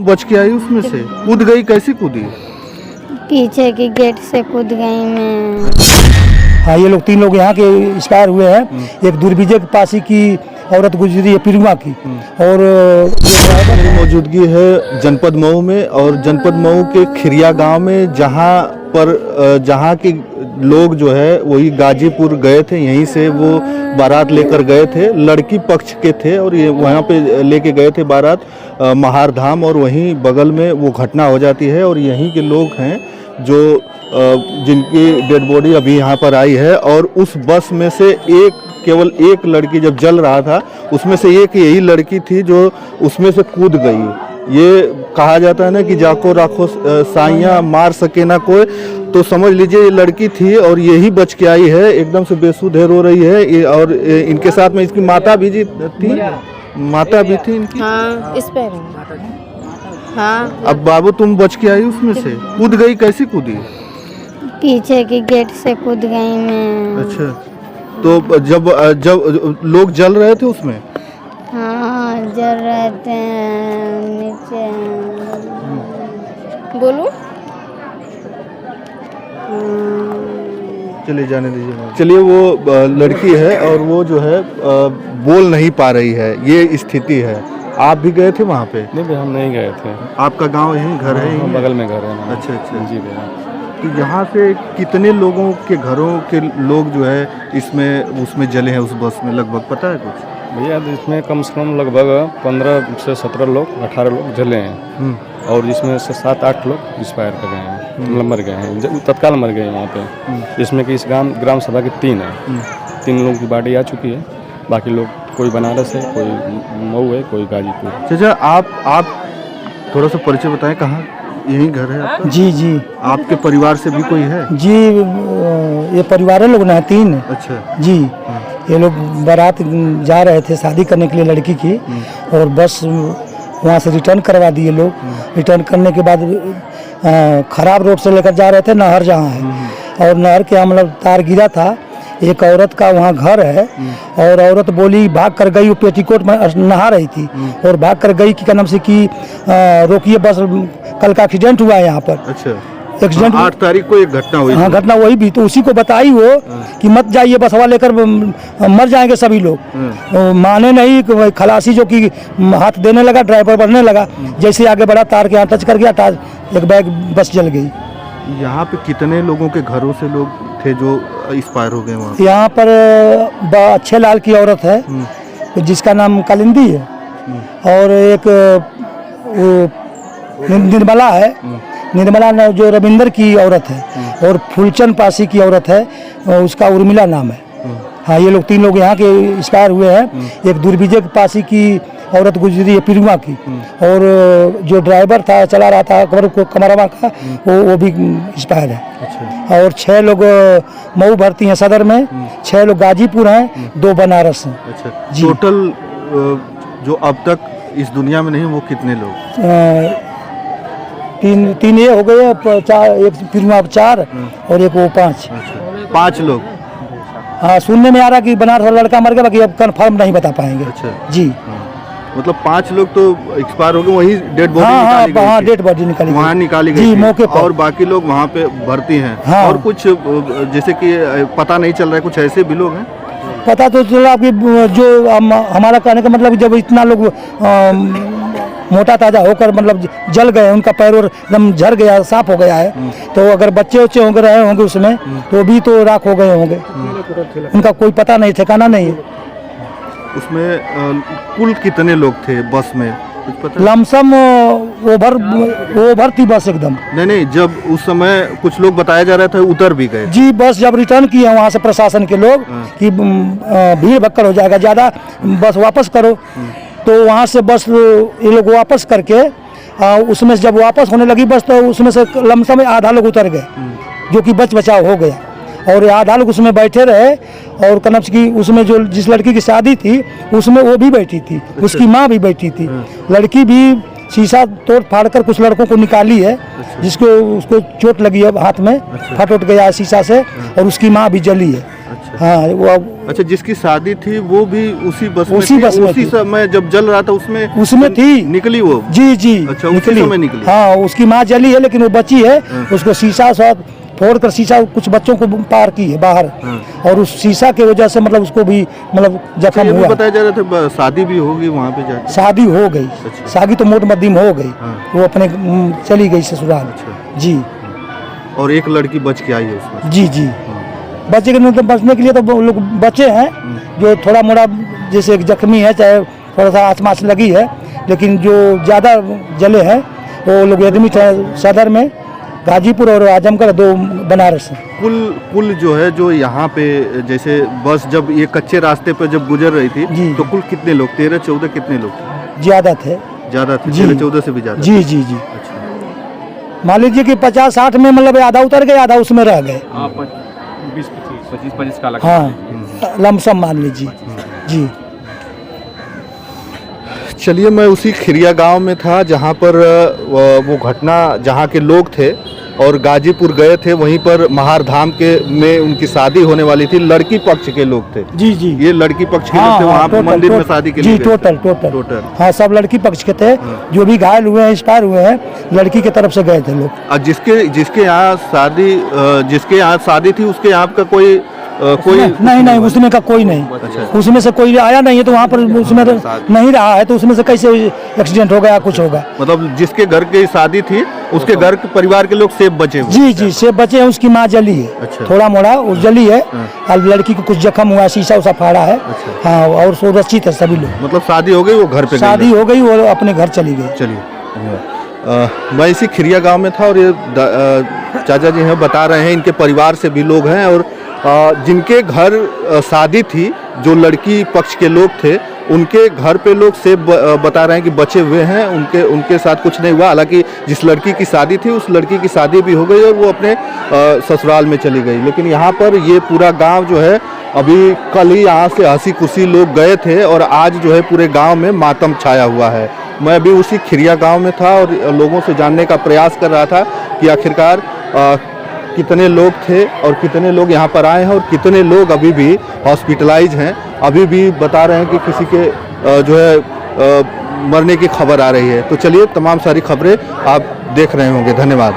बच के आई उसमें से? कूद गई, कैसे कूदी? पीछे की गेट से कूद गई मैं। हाँ, ये लोग 3 लोग यहाँ के एक्सपायर हुए हैं। एक दुर्विजय के पासी की औरत गुजरी है पिरुआ की, और मेरी मौजूदगी है जनपद मऊ में, और जनपद मऊ के खिरिया गांव में, जहां के लोग जो है वही गाजीपुर गए थे। यहीं से वो बारात लेकर गए थे, लड़की पक्ष के थे, और ये वहां पे लेके गए थे बारात महार धाम, और वहीं बगल में वो घटना हो जाती है। और यहीं के लोग हैं जो जिनकी डेड बॉडी अभी यहाँ पर आई है, और उस बस में से केवल एक लड़की जब जल रहा था, उसमें से एक यही लड़की थी जो उसमें से कूद गई। ये कहा जाता है ना कि जाको राखो साइयाँ, मार सके ना कोई, तो समझ लीजिए ये लड़की थी और यही बच के आई है। एकदम से बेसुध रो रही है, और इनके साथ में इसकी माता भी थी, माता भी थी इनकी। हाँ, इस पे हाँ। अब बाबू तुम बच के आई उसमें से? कूद गई, कैसे कूदी? पीछे की गेट से कूद गई मैं। अच्छा, तो जब लोग जल रहे थे उसमें? हाँ, जल रहे थे नीचे। बोलूं? चलिए जाने दीजिए। चलिए, वो लड़की है और वो जो है बोल नहीं पा रही है, ये स्थिति है। आप भी गए थे वहाँ पे? नहीं, हम नहीं गए थे। आपका गांव यहीं, घर है यहीं? बगल में घर है। अच्छा अच्छा जी भैया। तो यहाँ से कितने लोगों के घरों के लोग जो है उसमें जले हैं, उस बस में लगभग पता है कुछ? भैया इसमें कम से कम लगभग 15 से 17 लोग, 18 लोग जले हैं, और जिसमें से 7-8 लोग एक्सपायर कर गए हैं, मतलब मर गए हैं, तत्काल मर गए हैं वहाँ पे। जिसमें कि इस ग्राम सभा के 3 हैं। 3 लोगों की बॉडी आ चुकी है, बाकी लोग कोई बनारस है, कोई मऊ है, कोई गाजीपुर। चाचा, आप थोड़ा सा परिचय बताएं, कहाँ यही घर है आपका? जी जी। आपके परिवार से भी कोई है? जी, ये परिवार लोग ना 3। अच्छा जी, ये लोग बारात जा रहे थे शादी करने के लिए लड़की की, और बस वहाँ से रिटर्न करवा दिए लोग। रिटर्न करने के बाद खराब रोड से लेकर जा रहे थे नहर जहाँ है, और नहर के यहाँ मतलब तार गिरा था। एक औरत का वहाँ घर है, और औरत बोली भाग कर गई, वो पेटीकोट में नहा रही थी, और भाग कर गई कि क्या नाम से कि रोकिए बस, कल का एक्सीडेंट हुआ है यहाँ पर। अच्छा, एक्सीडेंट 8 तारीख को एक घटना हुई। हाँ, घटना वही भी तो उसी को बताई वो कि मत जाइए, बसवा लेकर मर जाएंगे सभी लोग। माने नहीं, खलासी जो कि हाथ देने लगा, ड्राइवर बढ़ने लगा, जैसे आगे बढ़ा तार के यहाँ टच कर गया, एक बैग बस जल गई। यहाँ पे कितने लोगों के घरों से लोग थे जो एक्सपायर हो गए वहाँ? यहाँ पर अच्छे लाल की औरत है जिसका नाम कालिंदी है, और एक निर्मला है, निर्मला जो रविंदर की औरत है, और फूलचंद पासी की औरत है, उसका उर्मिला नाम है। हाँ, ये लोग 3 लोग यहाँ के एक्सपायर हुए हैं। एक दुर्विजय के पासी की औरत गुजरी है पिरुआ की, और जो ड्राइवर था चला रहा था कमरवा का, वो भी एक्सपायर है। अच्छा। और 6 लोग मऊ भर्ती हैं सदर में, 6 लोग गाजीपुर हैं, 2 बनारस हैं। अच्छा, टोटल जो अब तक इस दुनिया में नहीं, वो कितने लोग? 3 ये हो गए, 4, एक पिरुआ 4, और एक वो 5। अच्छा, 5 लोग। हाँ, सुनने में आ रहा कि बनारस वाला लड़का मर गया, बाकी अब कंफर्म नहीं बता पाएंगे। अच्छा जी, मतलब 5 लोग तो एक्सपायर हो गए, वही डेड बॉडी हाँ, डेड बॉडी निकाली वहाँ निकाली गई जी, थी। मौके पर। और बाकी लोग वहाँ पे भर्ती हैं। हाँ। और कुछ जैसे कि पता नहीं चल रहा है, कुछ ऐसे भी लोग हैं? पता तो चला कि जो हमारा कहने का मतलब जब इतना लोग मोटा ताजा होकर मतलब जल गए, उनका पैर और एकदम झड़ गया, साफ हो गया है, तो अगर बच्चे उच्चे होंगे रहे होंगे उसमें, तो भी तो राख हो गए होंगे, उनका कोई पता नहीं, ठिकाना नहीं है। उसमें कुल कितने लोग थे बस में, कुछ पता? लमसम ओवर थी बस एकदम। नहीं, जब उस समय कुछ लोग बताया जा रहा था उतर भी गए। जी, बस जब रिटर्न किए वहाँ से प्रशासन के लोग कि भीड़ भक्कड़ हो जाएगा ज़्यादा, बस वापस करो, तो वहाँ से बस ये लोग वापस करके उसमें से जब वापस होने लगी बस, तो उसमें से लमसम आधा लोग उतर गए, जो कि बचाव हो गया, और आधा लोग उसमें बैठे रहे। और कनप्स की उसमें जो जिस लड़की की शादी थी उसमें वो भी बैठी थी, उसकी माँ भी बैठी थी। लड़की भी शीशा तोड़ फाड़ कर कुछ लड़कों को निकाली है, उसको चोट लगी है हाथ में, फट उठ गया शीशा से, और उसकी माँ भी जली है। हाँ वो अच्छा, जिसकी शादी थी वो भी उसी बस में उसी थी? बस में उसी थी। समय जब जल रहा था उसमें थी निकली वो? जी जी अच्छा, उसी समय निकली। हाँ उसकी माँ जली है लेकिन वो बची है। उसको शीशा सब फोड़ कर शीशा कुछ बच्चों को पार की है बाहर, और उस शीशा की वजह से मतलब उसको भी मतलब जख्म ये भी हुआ। बताया जा रहा था शादी भी होगी वहाँ पे जाके। शादी हो गई, शादी तो मोट मद्दीम हो गई, हाँ। वो अपने चली गई ससुराल। जी और एक लड़की बच के आई है उसमें। जी जी बचे के मतलब बचने के लिए तो वो लोग बचे हैं, जो थोड़ा मोड़ा जैसे एक जख्मी है, चाहे थोड़ा सा आसमास लगी है, लेकिन जो ज़्यादा जले हैं वो लोग एडमिट है सदर में, गाजीपुर और आजमगढ़, 2 बनारस। कुल जो है जो यहाँ पे जैसे बस जब ये कच्चे रास्ते पे जब गुजर रही थी जी। तो कुल कितने लोग, 13-14 कितने लोग थे? ज़्यादा थे। ज्यादा थे, जी। 13-14 से भी ज्यादा? जी जी जी अच्छा। मान लीजिए कि 50-60 में मतलब आधा उतर गए, आधा उसमें रह गए। 20-25 का हाँ लमसम मान लीजिए। जी चलिए, मैं उसी खिरिया गांव में था जहां पर वो घटना, जहां के लोग थे और गाजीपुर गए थे, वहीं पर महार धाम के में उनकी शादी होने वाली थी। लड़की पक्ष के लोग थे। जी जी ये लड़की पक्ष के हाँ, लोग थे, हाँ, वहाँ पर टोटल, मंदिर में टोटल, शादी के जी लिए गए थे। टोटल हाँ सब लड़की पक्ष के थे। जो भी घायल हुए हैं, एक्सपायर हुए हैं, लड़की की तरफ से गए थे लोग। और जिसके यहाँ शादी थी उसके यहाँ का कोई नहीं उसमें का कोई नहीं, अच्छा। उसमें से कोई आया नहीं है, तो वहाँ पर उसमें नहीं रहा है, तो उसमें से कैसे एक्सीडेंट हो गया, कुछ होगा। मतलब जिसके घर की शादी थी उसके घर के परिवार के लोग सेफ बचे हुए। जी जी से बचे हैं, उसकी माँ जली है। अच्छा। थोड़ा मोड़ा वो जली है, और लड़की को कुछ जख्म हुआ, शीशा उसा फाड़ा है। अच्छा। हाँ और सुरक्षित है सभी लोग। मतलब शादी हो गई, वो घर पे शादी हो गई, वो अपने घर चली गई। चलिए, मैं इसी खिरिया गांव में था और ये चाचा जी हैं, बता रहे हैं इनके परिवार से भी लोग हैं और जिनके घर शादी थी, जो लड़की पक्ष के लोग थे, उनके घर पे लोग से बता रहे हैं कि बचे हुए हैं, उनके साथ कुछ नहीं हुआ। हालांकि जिस लड़की की शादी थी उस लड़की की शादी भी हो गई और वो अपने ससुराल में चली गई। लेकिन यहाँ पर ये पूरा गांव जो है, अभी कल ही यहाँ से हंसी खुशी लोग गए थे और आज जो है पूरे गांव में मातम छाया हुआ है। मैं अभी उसी खिरिया गांव में था और लोगों से जानने का प्रयास कर रहा था कि आखिरकार कितने लोग थे और कितने लोग यहाँ पर आए हैं और कितने लोग अभी भी हॉस्पिटलाइज हैं। अभी भी बता रहे हैं कि किसी के जो है मरने की खबर आ रही है। तो चलिए, तमाम सारी खबरें आप देख रहे होंगे। धन्यवाद।